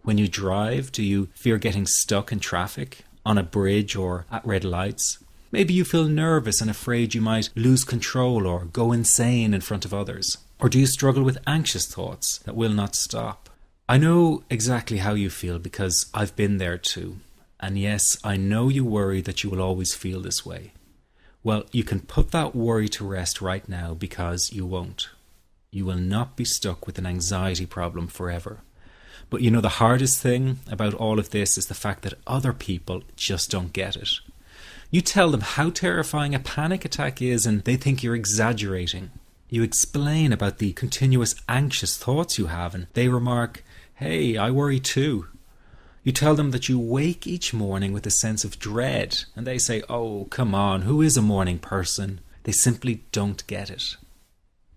When you drive, do you fear getting stuck in traffic, on a bridge or at red lights? Maybe you feel nervous and afraid you might lose control or go insane in front of others. Or do you struggle with anxious thoughts that will not stop? I know exactly how you feel because I've been there too. And yes, I know you worry that you will always feel this way. Well, you can put that worry to rest right now because you won't. You will not be stuck with an anxiety problem forever. But you know, the hardest thing about all of this is the fact that other people just don't get it. You tell them how terrifying a panic attack is and they think you're exaggerating. You explain about the continuous anxious thoughts you have and they remark, "Hey, I worry too." You tell them that you wake each morning with a sense of dread and they say, "Oh, come on, who is a morning person?" They simply don't get it.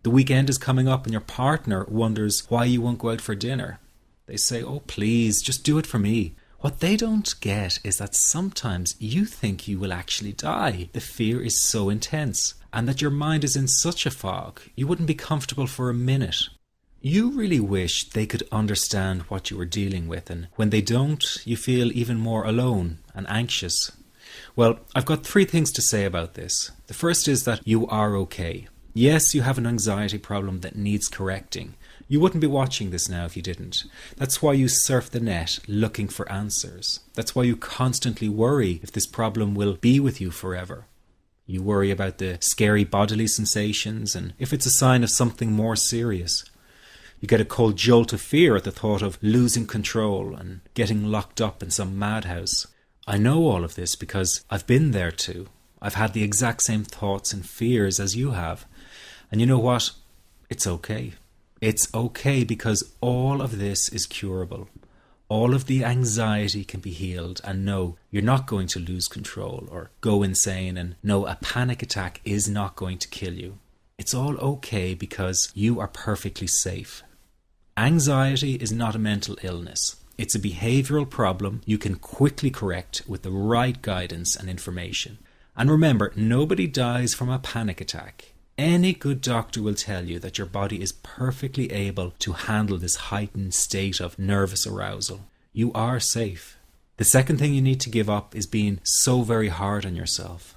The weekend is coming up and your partner wonders why you won't go out for dinner. They say, "Oh, please, just do it for me." What they don't get is that sometimes you think you will actually die. The fear is so intense, and that your mind is in such a fog, you wouldn't be comfortable for a minute. You really wish they could understand what you are dealing with, and when they don't, you feel even more alone and anxious. Well, I've got 3 things to say about this. The first is that you are okay. Yes, you have an anxiety problem that needs correcting. You wouldn't be watching this now if you didn't. That's why you surf the net looking for answers. That's why you constantly worry if this problem will be with you forever. You worry about the scary bodily sensations and if it's a sign of something more serious. You get a cold jolt of fear at the thought of losing control and getting locked up in some madhouse. I know all of this because I've been there too. I've had the exact same thoughts and fears as you have. And you know what? It's okay. It's okay because all of this is curable. All of the anxiety can be healed, and no, you're not going to lose control or go insane, and no, a panic attack is not going to kill you. It's all okay because you are perfectly safe. Anxiety is not a mental illness. It's a behavioral problem you can quickly correct with the right guidance and information. And remember, nobody dies from a panic attack. Any good doctor will tell you that your body is perfectly able to handle this heightened state of nervous arousal. You are safe. The second thing you need to give up is being so very hard on yourself.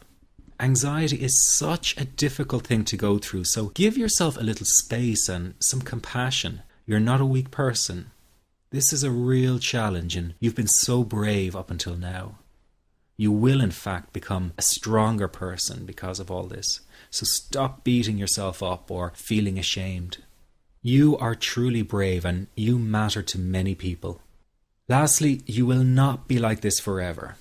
Anxiety is such a difficult thing to go through, so give yourself a little space and some compassion. You're not a weak person. This is a real challenge and you've been so brave up until now. You will in fact become a stronger person because of all this. So stop beating yourself up or feeling ashamed. You are truly brave and you matter to many people. Lastly, you will not be like this forever.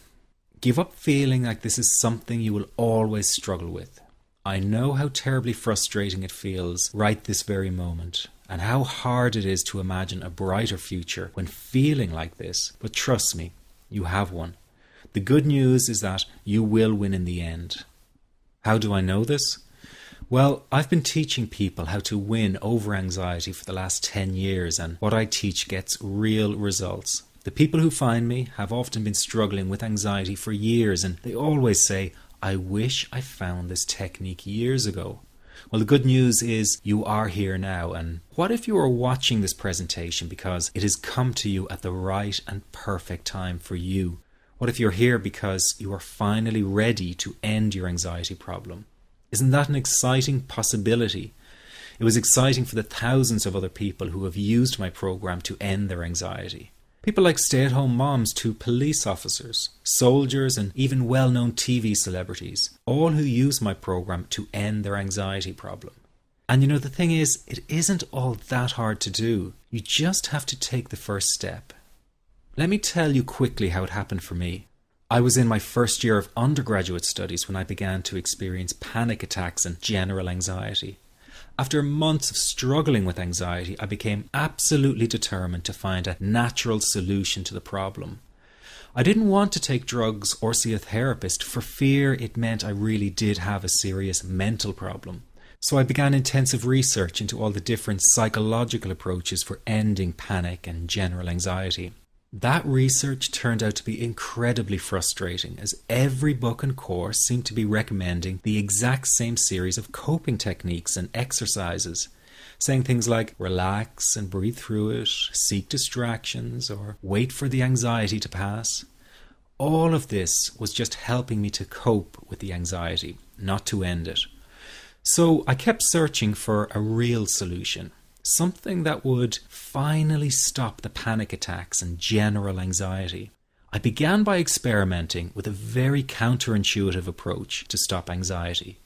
Give up feeling like this is something you will always struggle with. I know how terribly frustrating it feels right this very moment, and how hard it is to imagine a brighter future when feeling like this, but trust me, you have one. The good news is that you will win in the end. How do I know this? Well, I've been teaching people how to win over anxiety for the last 10 years, and what I teach gets real results. The people who find me have often been struggling with anxiety for years, and they always say, "I wish I found this technique years ago." Well, the good news is you are here now, and what if you are watching this presentation because it has come to you at the right and perfect time for you? What if you're here because you are finally ready to end your anxiety problem? Isn't that an exciting possibility? It was exciting for the thousands of other people who have used my program to end their anxiety. People like stay-at-home moms to police officers, soldiers, and even well-known TV celebrities, all who use my program to end their anxiety problem. And you know, the thing is, it isn't all that hard to do. You just have to take the first step. Let me tell you quickly how it happened for me. I was in my first year of undergraduate studies when I began to experience panic attacks and general anxiety. After months of struggling with anxiety, I became absolutely determined to find a natural solution to the problem. I didn't want to take drugs or see a therapist for fear it meant I really did have a serious mental problem. So I began intensive research into all the different psychological approaches for ending panic and general anxiety. That research turned out to be incredibly frustrating, as every book and course seemed to be recommending the exact same series of coping techniques and exercises. saying things like relax and breathe through it, seek distractions, or wait for the anxiety to pass. All of this was just helping me to cope with the anxiety, not to end it. So I kept searching for a real solution, something that would finally stop the panic attacks and general anxiety. I began by experimenting with a very counterintuitive approach to stop anxiety,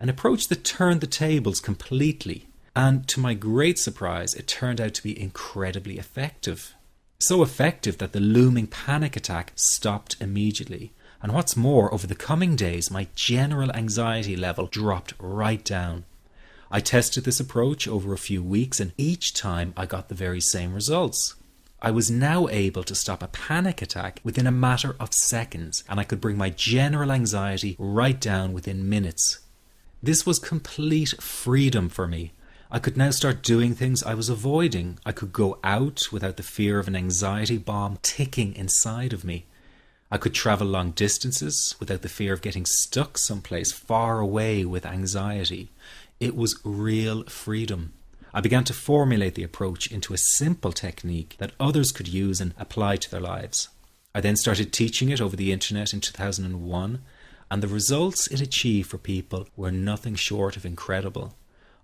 an approach that turned the tables completely, and to my great surprise, it turned out to be incredibly effective. So effective that the looming panic attack stopped immediately. And what's more, over the coming days, my general anxiety level dropped right down. I tested this approach over a few weeks, and each time I got the very same results. I was now able to stop a panic attack within a matter of seconds, and I could bring my general anxiety right down within minutes. This was complete freedom for me. I could now start doing things I was avoiding. I could go out without the fear of an anxiety bomb ticking inside of me. I could travel long distances without the fear of getting stuck someplace far away with anxiety. It was real freedom. I began to formulate the approach into a simple technique that others could use and apply to their lives. I then started teaching it over the internet in 2001, and the results it achieved for people were nothing short of incredible.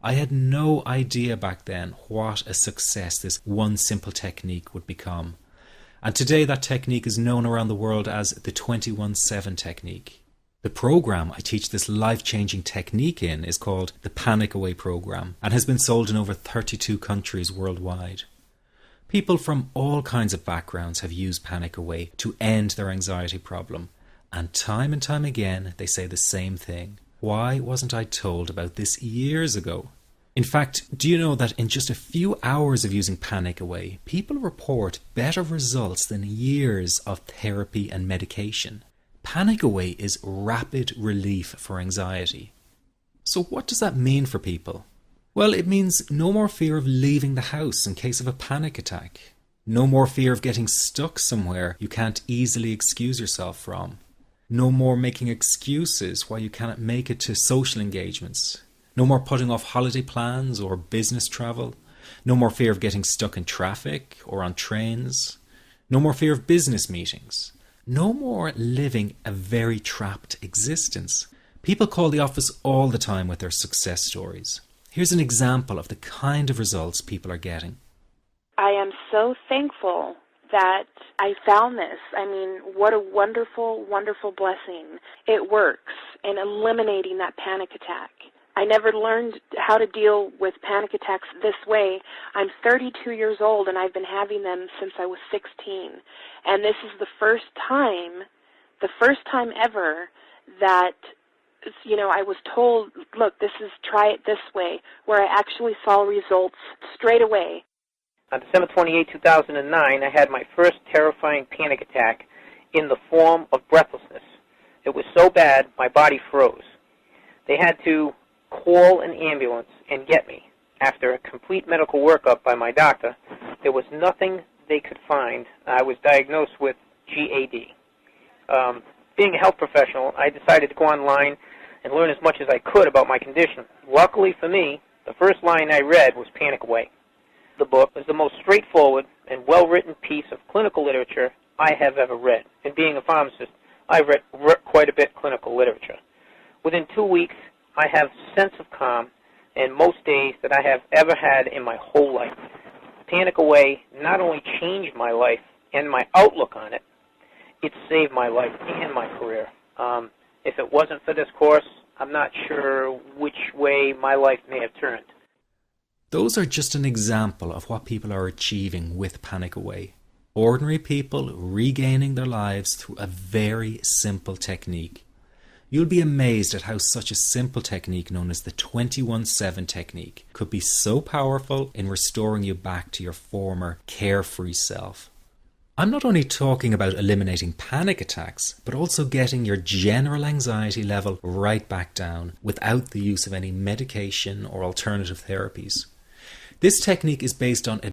I had no idea back then what a success this one simple technique would become. And today that technique is known around the world as the 21-7 technique. The program I teach this life-changing technique in is called the Panic Away program and has been sold in over 32 countries worldwide. People from all kinds of backgrounds have used Panic Away to end their anxiety problem. And time again they say the same thing. Why wasn't I told about this years ago? In fact, do you know that in just a few hours of using Panic Away, people report better results than years of therapy and medication? Panic Away is rapid relief for anxiety. So what does that mean for people? Well, it means no more fear of leaving the house in case of a panic attack. No more fear of getting stuck somewhere you can't easily excuse yourself from. No more making excuses why you cannot make it to social engagements. No more putting off holiday plans or business travel. No more fear of getting stuck in traffic or on trains. No more fear of business meetings. No more living a very trapped existence. People call the office all the time with their success stories. Here's an example of the kind of results people are getting. I am so thankful that I found this. I mean, what a wonderful, wonderful blessing. It works in eliminating that panic attack. I never learned how to deal with panic attacks this way. I'm 32 years old and I've been having them since I was 16. And this is the first time ever that, I was told, look, try it this way, where I actually saw results straight away. On December 28, 2009, I had my first terrifying panic attack in the form of breathlessness. It was so bad, my body froze. They had to call an ambulance and get me. After a complete medical workup by my doctor, there was nothing they could find. I was diagnosed with GAD. Being a health professional, I decided to go online and learn as much as I could about my condition. Luckily for me, the first line I read was Panic Away. The book is the most straightforward and well-written piece of clinical literature I have ever read. And being a pharmacist, I've read quite a bit of clinical literature. Within 2 weeks, I have a sense of calm in most days that I have ever had in my whole life. Panic Away not only changed my life and my outlook on it, it saved my life and my career. If it wasn't for this course, I'm not sure which way my life may have turned. Those are just an example of what people are achieving with Panic Away. Ordinary people regaining their lives through a very simple technique. You'll be amazed at how such a simple technique known as the 21-7 technique could be so powerful in restoring you back to your former carefree self. I'm not only talking about eliminating panic attacks, but also getting your general anxiety level right back down without the use of any medication or alternative therapies. This technique is based on a